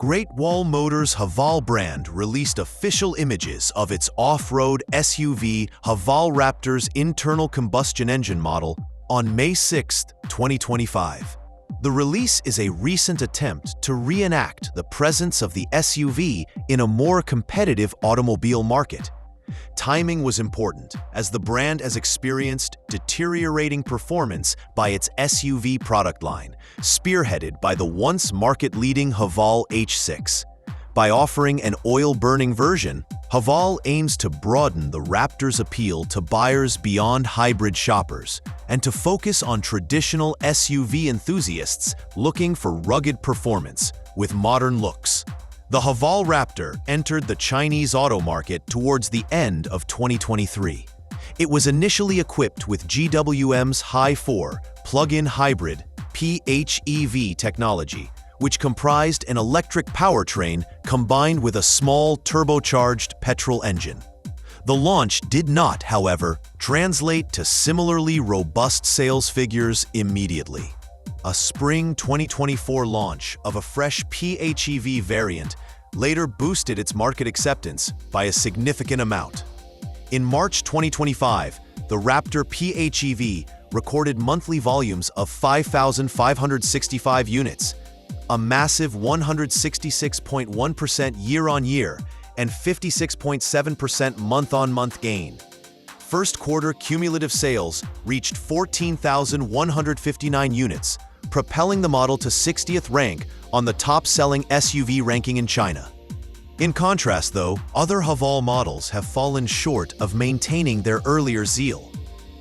Great Wall Motors' Haval brand released official images of its off-road SUV Haval Raptor's internal combustion engine model on May 6, 2025. The release is a recent attempt to reenact the presence of the SUV in a more competitive automobile market. Timing was important, as the brand has experienced deteriorating performance by its SUV product line, spearheaded by the once market-leading Haval H6. By offering an oil-burning version, Haval aims to broaden the Raptor's appeal to buyers beyond hybrid shoppers and to focus on traditional SUV enthusiasts looking for rugged performance with modern looks. The Haval Raptor entered the Chinese auto market towards the end of 2023. It was initially equipped with GWM's Hi4 plug-in hybrid PHEV technology, which comprised an electric powertrain combined with a small turbocharged petrol engine. The launch did not, however, translate to similarly robust sales figures immediately. A spring 2024 launch of a fresh PHEV variant later boosted its market acceptance by a significant amount. In March 2025, the Raptor PHEV recorded monthly volumes of 5,565 units, a massive 166.1% year-on-year and 56.7% month-on-month gain. First quarter cumulative sales reached 14,159 units, propelling the model to 60th rank on the top-selling SUV ranking in China. In contrast, though, other Haval models have fallen short of maintaining their earlier zeal.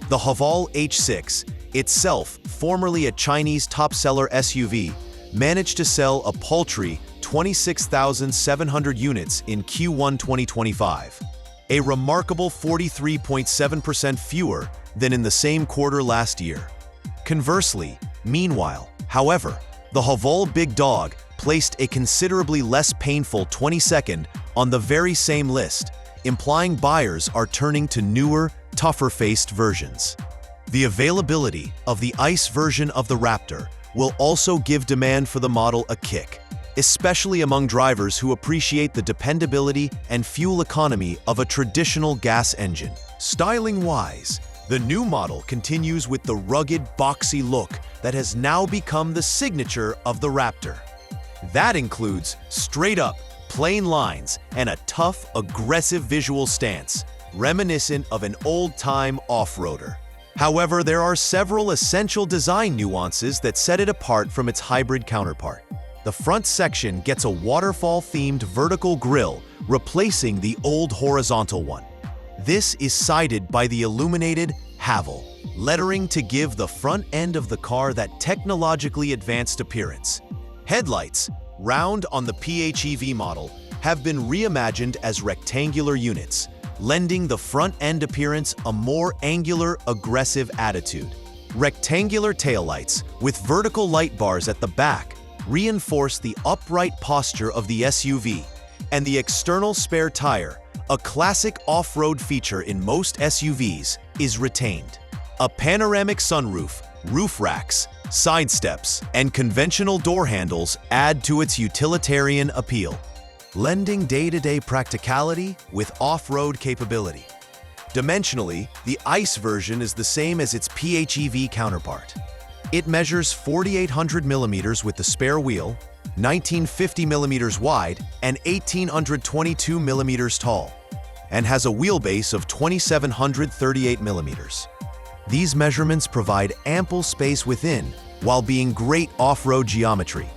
The Haval H6, itself formerly a Chinese top-seller SUV, managed to sell a paltry 26,700 units in Q1 2025, a remarkable 43.7% fewer than in the same quarter last year. Conversely, meanwhile, however, the Haval Big Dog placed a considerably less painful 22nd on the very same list, implying buyers are turning to newer, tougher-faced versions. The availability of the ICE version of the Raptor will also give demand for the model a kick, especially among drivers who appreciate the dependability and fuel economy of a traditional gas engine. Styling-wise, the new model continues with the rugged, boxy look that has now become the signature of the Raptor. That includes straight-up, plain lines and a tough, aggressive visual stance, reminiscent of an old-time off-roader. However, there are several essential design nuances that set it apart from its hybrid counterpart. The front section gets a waterfall-themed vertical grille, replacing the old horizontal one. This is sided by the illuminated Haval lettering to give the front end of the car that technologically advanced appearance. Headlights, round on the PHEV model, have been reimagined as rectangular units, lending the front end appearance a more angular, aggressive attitude. Rectangular taillights with vertical light bars at the back reinforce the upright posture of the SUV, and the external spare tire, a classic off-road feature in most SUVs, is retained. A panoramic sunroof, roof racks, side steps, and conventional door handles add to its utilitarian appeal, lending day-to-day practicality with off-road capability. Dimensionally, the ICE version is the same as its PHEV counterpart. It measures 4,800 millimeters with the spare wheel, 1,950 millimeters wide, and 1,822 millimeters tall, and has a wheelbase of 2,738 millimeters. These measurements provide ample space within while being great off-road geometry.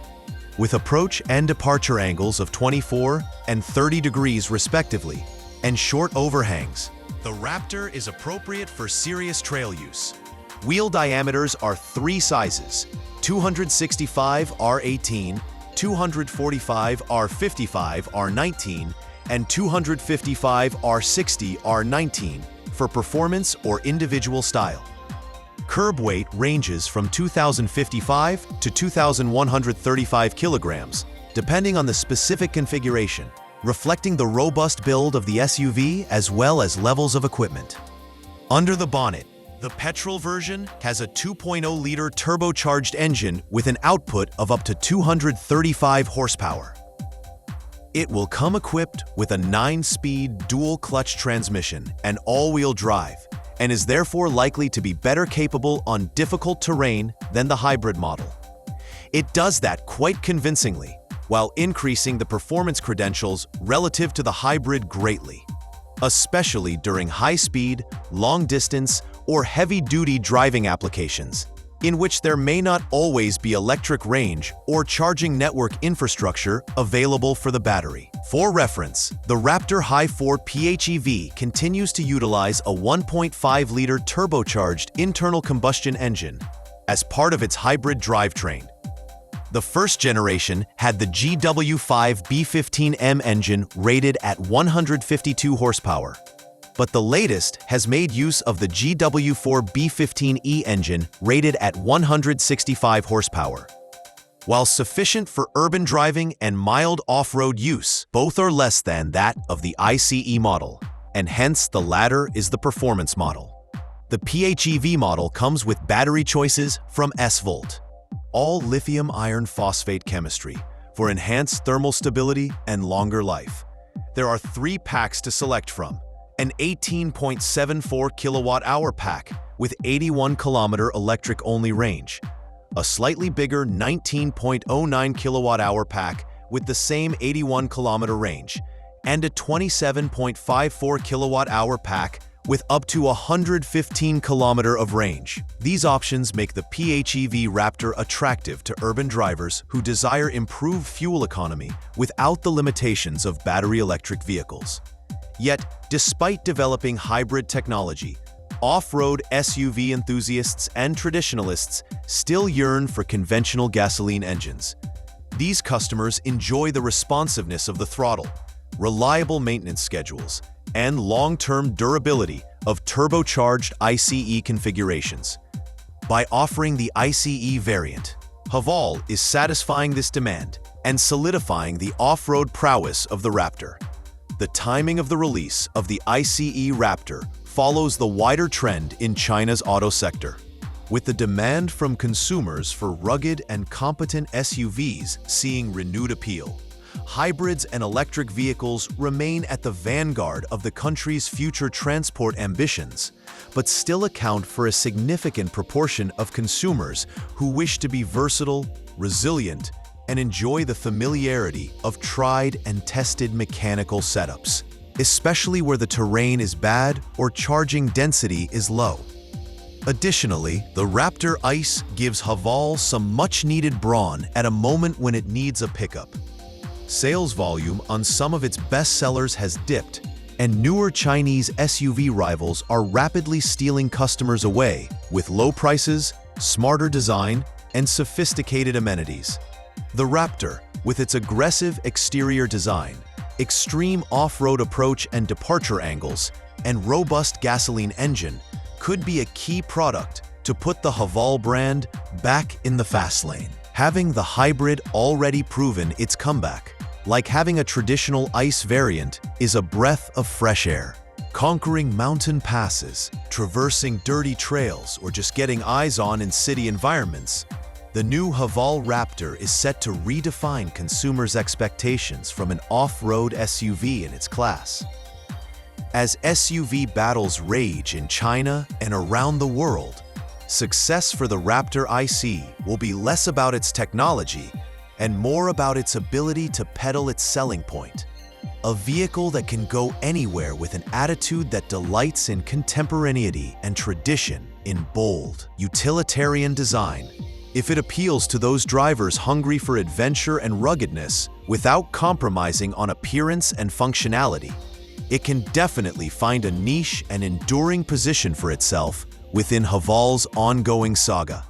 With approach and departure angles of 24 and 30 degrees respectively, and short overhangs, the Raptor is appropriate for serious trail use. Wheel diameters are three sizes: 265 R18, 245 R55 R19, and 255 R60 R19 for performance or individual style. Curb weight ranges from 2,055 to 2,135 kilograms, depending on the specific configuration, reflecting the robust build of the SUV as well as levels of equipment. Under the bonnet, the petrol version has a 2.0-liter turbocharged engine with an output of up to 235 horsepower. It will come equipped with a 9-speed dual-clutch transmission and all-wheel drive, and is therefore likely to be better capable on difficult terrain than the hybrid model. It does that quite convincingly, while increasing the performance credentials relative to the hybrid greatly, especially during high-speed, long-distance, or heavy-duty driving applications, in which there may not always be electric range or charging network infrastructure available for the battery. For reference, the Raptor Hi4 PHEV continues to utilize a 1.5-liter turbocharged internal combustion engine as part of its hybrid drivetrain. The first generation had the GW5 B15M engine rated at 152 horsepower, but the latest has made use of the GW4 B15E engine rated at 165 horsepower. While sufficient for urban driving and mild off-road use, both are less than that of the ICE model, and hence the latter is the performance model. The PHEV model comes with battery choices from SVolt, all lithium iron phosphate chemistry, for enhanced thermal stability and longer life. There are 3 packs to select from: an 18.74 kilowatt-hour pack with 81-kilometer electric-only range, a slightly bigger 19.09 kilowatt-hour pack with the same 81-kilometer range, and a 27.54 kilowatt-hour pack with up to 115 kilometer of range. These options make the PHEV Raptor attractive to urban drivers who desire improved fuel economy without the limitations of battery electric vehicles. Yet, despite developing hybrid technology, off-road SUV enthusiasts and traditionalists still yearn for conventional gasoline engines. These customers enjoy the responsiveness of the throttle, reliable maintenance schedules, and long-term durability of turbocharged ICE configurations. By offering the ICE variant, Haval is satisfying this demand and solidifying the off-road prowess of the Raptor. The timing of the release of the ICE Raptor follows the wider trend in China's auto sector, with the demand from consumers for rugged and competent SUVs seeing renewed appeal. Hybrids and electric vehicles remain at the vanguard of the country's future transport ambitions, but still account for a significant proportion of consumers who wish to be versatile, resilient, and enjoy the familiarity of tried and tested mechanical setups, especially where the terrain is bad or charging density is low. Additionally, the Raptor ICE gives Haval some much-needed brawn at a moment when it needs a pickup. Sales volume on some of its best sellers has dipped, and newer Chinese SUV rivals are rapidly stealing customers away with low prices, smarter design, and sophisticated amenities. The Raptor, with its aggressive exterior design, extreme off-road approach and departure angles, and robust gasoline engine, could be a key product to put the Haval brand back in the fast lane. Having the hybrid already proven its comeback, like having a traditional ICE variant, is a breath of fresh air. Conquering mountain passes, traversing dirty trails, or just getting eyes on in city environments, the new Haval Raptor is set to redefine consumers' expectations from an off-road SUV in its class. As SUV battles rage in China and around the world, success for the Raptor IC will be less about its technology and more about its ability to peddle its selling point. A vehicle that can go anywhere with an attitude that delights in contemporaneity and tradition in bold, utilitarian design. If it appeals to those drivers hungry for adventure and ruggedness without compromising on appearance and functionality, it can definitely find a niche and enduring position for itself within Haval's ongoing saga.